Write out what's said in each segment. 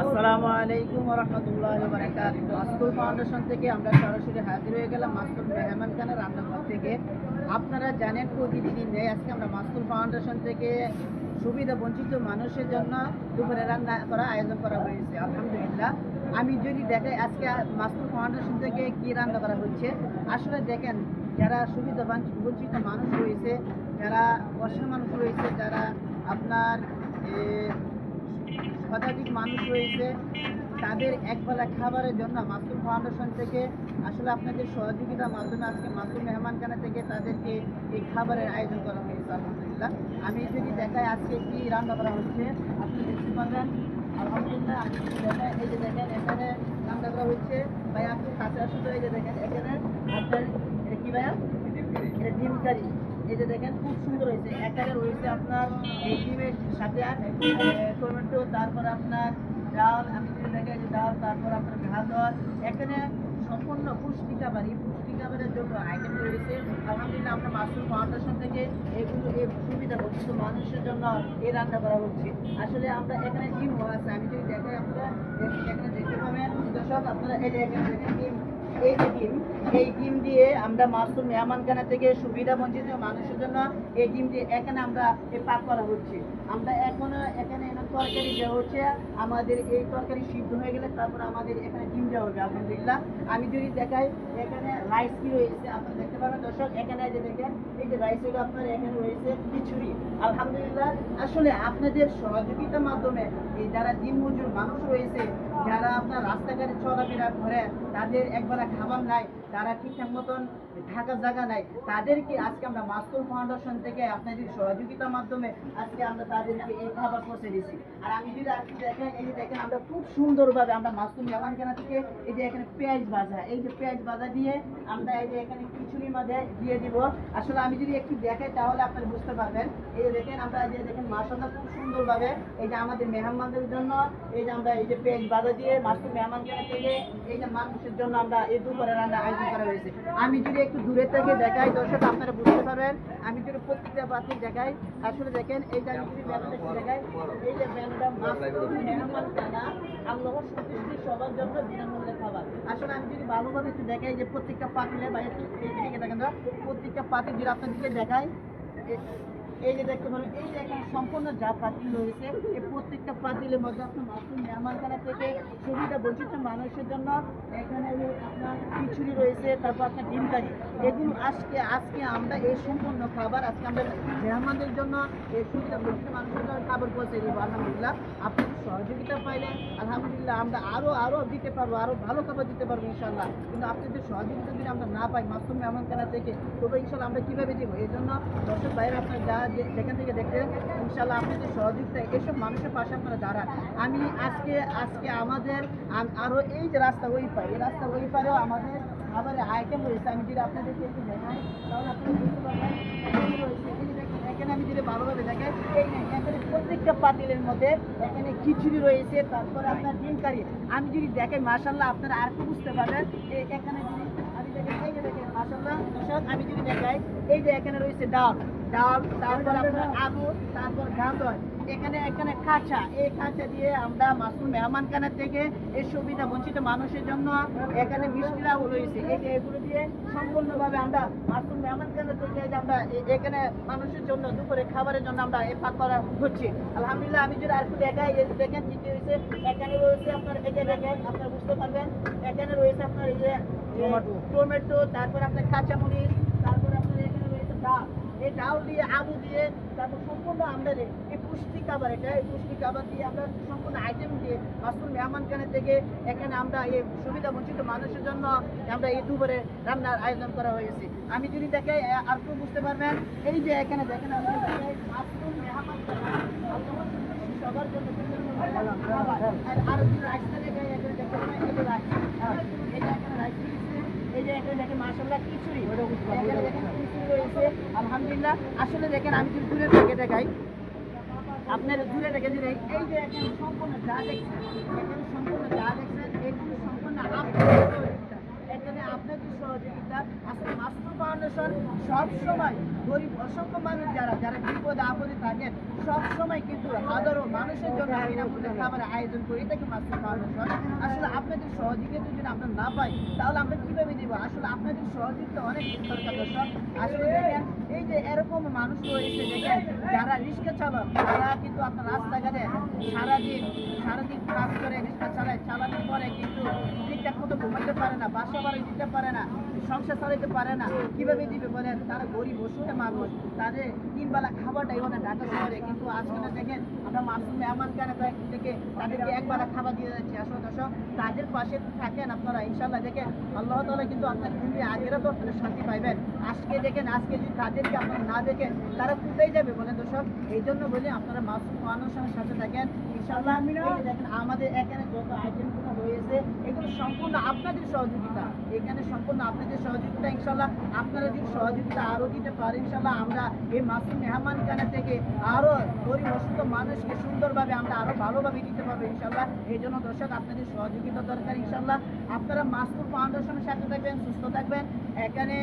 আসসালামু আলাইকুম ওয়া রাহমাতুল্লাহি ওয়া বারাকাতুহু। মাসতুল ফাউন্ডেশন থেকে আমরা সরাসরি হাজির হয়ে গেলাম মাসতুল মেহমানখানা রান্নাঘর থেকে। আপনারা জানেন প্রতিদিনই নেই আজকে আমরা মাসতুল ফাউন্ডেশন থেকে সুবিধা বঞ্চিত মানুষের জন্য দুপুরে রান্না করা আয়োজন করা হয়েছে। আলহামদুলিল্লাহ। আমি যদি দেখাই আজকে মাসতুল ফাউন্ডেশন থেকে কি রান্না করা হচ্ছে, আসলে দেখেন যারা সুবিধা বঞ্চিত মানুষ রয়েছে, যারা অসহায় মানুষ রয়েছে, যারা আপনার শতাধিক মানুষ রয়েছে, তাদের একবেলা খাবারের জন্য মাসুম ফাউন্ডেশন থেকে আসলে আপনাদের সহযোগিতার মাধ্যমে আজকে মাসুম মেহমানখানা থেকে তাদেরকে এই খাবারের আয়োজন করা হয়েছে। আলহামদুলিল্লাহ। আমি যদি দেখাই আজকে কি রান্না করা হচ্ছে আপনি দেখতে পারবেন। আলহামদুলিল্লাহ। আমি যদি দেখাই এই যে দেখেন এখানে রান্না করা হচ্ছে। ভাই আপনি কাছে আসলে এই যে দেখেন এখানে আপনার এটা কি ভাইয়া, এটা ডিম কারি। এই যে দেখেন খুব সুন্দর হয়েছে। এখানে রয়েছে আপনার এই ডিমের সাথে টমেটো, তারপর আপনার ডাল, আমি যদি দেখেন যে ডাল, তারপর আপনার গাজর, এখানে সম্পূর্ণ পুষ্টি খাবার। এই পুষ্টি খাবারের জন্য আইটেম রয়েছে। আলহামদুলিল্লাহ আমরা মাসুম ফাউন্ডেশন থেকে এগুলো এই সুবিধা বঞ্চিত মানুষের জন্য এই রান্না করা হচ্ছে। আসলে আমরা এখানে ডিম আছে, আমি যদি দেখাই আপনারা এখানে দেখতে পাবেন দর্শক, আপনারা এই যে এখানে দেখেন ডিম, এই যে ডিম, এই ডিম দিয়ে আমরা মাসুম মেহমানখানা থেকে সুবিধা বঞ্চিত মানুষের জন্য এই ডিম দিয়ে এখানে আমরা পাক করা হচ্ছে। আমরা এখানে তরকারি দেওয়া হচ্ছে। আমাদের এই তরকারি সিদ্ধ হয়ে গেলে তারপর আমাদের এখানে ডিম দেওয়া হবে। আলহামদুলিল্লাহ। আমি যদি দেখাই এখানে রাইস কি রয়েছে আপনারা দেখতে পাবেন দর্শক। এখানে যে দেখেন এই যে রাইস হলো আপনার এখানে রয়েছে খিচুড়ি। আলহামদুলিল্লাহ। আসলে আপনাদের সহযোগিতার মাধ্যমে এই যারা দিন মজুর মানুষ রয়েছে, যারা আপনার রাস্তাঘাটে চলাফেরা করে, তাদের একবেলা খাবার নাই, তারা ঠিকঠাক মতন থাকার জায়গা নাই, তাদেরকে আজকে আমরা মাসুম ফাউন্ডেশন থেকে আপনাদের সহযোগিতার মাধ্যমে আজকে আমরা তাদেরকে এই খাবার পৌঁছে দিচ্ছি। আর আমি যদি আজকে দেখেন এই যে দেখেন আমরা খুব সুন্দরভাবে আমরা মাসুম মেহমানখানা থেকে এই যে এখানে পেঁয়াজ ভাজা, এই যে পেঁয়াজ ভাজা দিয়ে আমরা এই যে এখানে খিচুড়ির মধ্যে দিয়ে দিব। আসলে আমি যদি একটু দেখাই তাহলে আপনারা বুঝতে পারবেন। এই যে দেখেন আমরা এই যে দেখেন মাশাআল্লাহ খুব সুন্দরভাবে এই যে আমাদের মেহমানদের জন্য এই যে আমরা এই যে পেঁয়াজ ভাজা দিয়ে মাসুম মেহমানখানা থেকে এই যে মানুষের জন্য আমরা এই দুপুরে রান্না আয়োজন করা হয়েছে। আমি যদি একটু দূরে থেকে দেখাই দর্শক আপনারা বুঝতে পারবেন। আমি যদি প্রত্যেকটা পাত্রে দেখাই, আসলে দেখেন এই যে আমি যদি ব্যানারটা একটু দেখাই, এই যে ব্যানারটা মাসুম মেহমানখানা আল্লাহর সন্তুষ্টি সবার জন্য বিনামূল্যে খাবার। আসলে আমি যদি ভালোভাবে একটু দেখাই যে প্রত্যেকটা পাতিলে বা একটু এই দিকে দেখেন না, প্রত্যেকটা পাতিল যদি আপনাদেরকে দেখাই, এই যে দেখতে পারেন এই যে এখানে সম্পূর্ণ যা পাতিল রয়েছে, এই প্রত্যেকটা পাতিলের মধ্যে আপনার মাসুম মেহমানখানা থেকে সুবিধা বঞ্চিত মানুষের জন্য এখানে আপনার খিচুড়ি রয়েছে, তারপর আপনার ডিম কারি। এগুলো আজকে আমরা এই সম্পূর্ণ খাবার আজকে আমরা মেহমানদের জন্য এই সুবিধা বঞ্চিত মানুষের জন্য খাবার পৌঁছে দিব। আলহামদুলিল্লাহ। আপনাদের সহযোগিতা পাইলে আলহামদুলিল্লাহ আমরা আরও দিতে পারবো, আরও ভালো খাবার দিতে পারবো ইনশাল্লাহ। কিন্তু আপনাদের সহযোগিতা যদি আমরা না পাই মাসুম মেহমানখানা থেকে, তবে ইনশাল্লাহ আমরা কীভাবে দিব? এই জন্য দর্শক ভাইয়ের আপনারা যা যেখান থেকে দেখতেন ইনশাল্লাহ আপনাদের সহযোগিতা এসব মানুষের পাশে আপনারা দাঁড়ান। আমি আজকে আমাদের আরও এই যে রাস্তা ওই পারে, এই রাস্তা ওই পারেও আমাদের খাবারের আইটেম রয়েছে। আমি যদি আপনাদেরকে একটু দেখাই তাহলে আপনারা বুঝতে পারবেন এখানে রয়েছে। এই যে দেখেন এখানে আমি যদি ভালোভাবে দেখাই, এই এখানে প্রত্যেকটা পাতিলের মধ্যে এখানে খিচুড়ি রয়েছে, তারপরে আপনার ডিম কারি। আমি যদি দেখেন মাশাআল্লাহ আপনারা আর একটু বুঝতে পারবেন। এখানে যদি আমি দেখেন এই যে দেখেন মাশাআল্লাহ দর্শক, আমি যদি দেখাই এই যে এখানে রয়েছে ডাল, তারপর আপনার আলু, তারপর গাজর, এখানে কাঁচা, এই কাঁচা দিয়ে আমরা মাসুম মেহমানখানা থেকে এই সুবিধা বঞ্চিত মানুষের জন্য এখানে মিষ্টিরাও রয়েছে। এই যে এগুলো দিয়ে সম্পূর্ণভাবে আমরা মাসুম মেহমানখানা থেকে আমরা এখানে মানুষের জন্য দুপুরে খাবারের জন্য আমরা এই পাক করা হচ্ছে। আলহামদুলিল্লাহ। আমি যদি আর একটু দেখাই, এই দেখেন কি হয়েছে, এখানে রয়েছে আপনার এই যে দেখেন আপনারা বুঝতে পারবেন, এখানে রয়েছে আপনার এই যে টমেটো, তারপর আপনার কাঁচামরিচ, তারপর আপনার এখানে রয়েছে ডাল, এই ডাল দিয়ে আলু দিয়ে তারপর সম্পূর্ণ আমরা এই পুষ্টি খাবার, এই পুষ্টি খাবার দিয়ে আমরা সম্পূর্ণ আইটেম দিয়ে মাসুম মেহমানখানা থেকে এখানে আমরা এই সুবিধা বঞ্চিত মানুষের জন্য আমরা এই দুপুরে রান্নার আয়োজন করা হয়েছে। আমি যদি দেখাই আর একটু বুঝতে পারবেন, এই যে এখানে দেখেন আমি মাসুম মেহমানখানা সবার জন্য আর রাইসটা দেখাই, এখানে দেখতে পাবেন এই যে রাইস, এই যে এখানে রাইস, এই যে এখানে দেখেন মাশাআল্লাহ খিচুড়ি, এখানে দেখেন খিচুড়ি রয়েছে। আলহামদুলিল্লাহ। আসলে দেখেন আমি যদি দূরে থেকে দেখাই, আপনারা দূরে থেকে যদি এই যে এখানে সম্পূর্ণ যা দেখছেন, এগুলো সম্পূর্ণ আপনাদের সহযোগিতা, এখানে আপনাদের সহযোগিতা। আসলে মাসুম ফাউন্ডেশন ফাউন্ডেশন সব সময় গরিব অসংখ্য মানুষ যারা যারা বিপদে আপদে থাকেন সব সময় কিন্তু হাজারো মানুষের জন্য বিনামূল্যে খাবার আয়োজন করে থাকে মাসুম ফাউন্ডেশন। আসলে আপনাদের সহযোগিতা যদি আমরা না পাই তাহলে আমরা কিভাবে দিব? আসলে আপনাদের সহযোগিতা অনেক দরকার দর্শক। আসলে দেখেন এই যে এরকম মানুষ রয়েছে দেখেন যারা রিক্সা চালক, তারা কিন্তু আপনার রাস্তাঘাটে সারাদিন কাজ করে রিক্সা চালানোর পরে কিন্তু ঠিকঠাক মতো ঘুমাতে পারে না, বাসা বাড়ি দিতে পারে না, সংসার চালাতে পারে না, কিভাবে দিবে বলেন? তারা গরিব অসুখে মানুষ, তাদের তিন বেলা খাবারটাই অনেক ঢাকা শহরে, কিন্তু আজকে দেখেন আমরা মাসুম মেহমান খানা থেকে তাদেরকে একবেলা খাবার দিয়ে যাচ্ছি। আসলে দর্শক তাদের পাশে থাকেন আপনারা, ইনশাল্লাহ দেখেন আল্লাহ তাআলা কিন্তু আপনার দুনিয়া আগেরও তো আপনারা শান্তি পাইবেন। আজকে দেখেন, আজকে যদি তাদেরকে আপনারা না দেখেন তারা কোথায় যাবে বলেন দর্শক? এই জন্য বলি আপনারা মাসুম ফাউন্ডেশনের সাথে থাকেন ইনশাল্লাহ। দেখেন আমাদের এখানে যত আইটেমগুলো রয়েছে এগুলো সম্পূর্ণ আপনাদের সহযোগিতা, এখানে সম্পূর্ণ আপনাদের সহযোগিতা। ইনশাল্লাহ আপনারা যদি সহযোগিতা আরও দিতে পারেন ইনশাল্লাহ আমরা এই মাসুম মেহমানখানা থেকে আরও গরিব অসুস্থ মানুষকে সুন্দরভাবে আমরা আরও ভালোভাবে দিতে পারবো ইনশাল্লাহ। এই জন্য দর্শক আপনাদের সহযোগিতা দরকার ইনশাল্লাহ। আপনারা মাসুম ফাউন্ডেশনের সাথে থাকবেন, সুস্থ থাকবেন। এখানে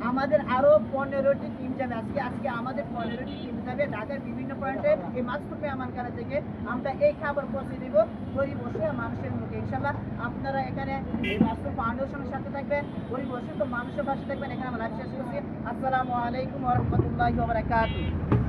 আমাদের আরও 15টি টিম যাবে, আজকে আমাদের 15টি টিম যাবে ঢাকার বিভিন্ন পয়েন্টে। এই মাসুম মেহমানখানা থেকে আমরা এই খাবার পৌঁছে দিব গরিব অসুস্থ মানুষের মুখে ইনশাল্লাহ। আপনারা এখানে এই মাসুম ফাউন্ডেশনের সাথে থাকবেন, গরিব অসুস্থ মানুষের পাশে থাকবেন। এখানে আমরা লাইভ শেষ করছি। আসসালামু আলাইকুম ওয়া রাহমাতুল্লাহি ওয়া বারাকাতুহু।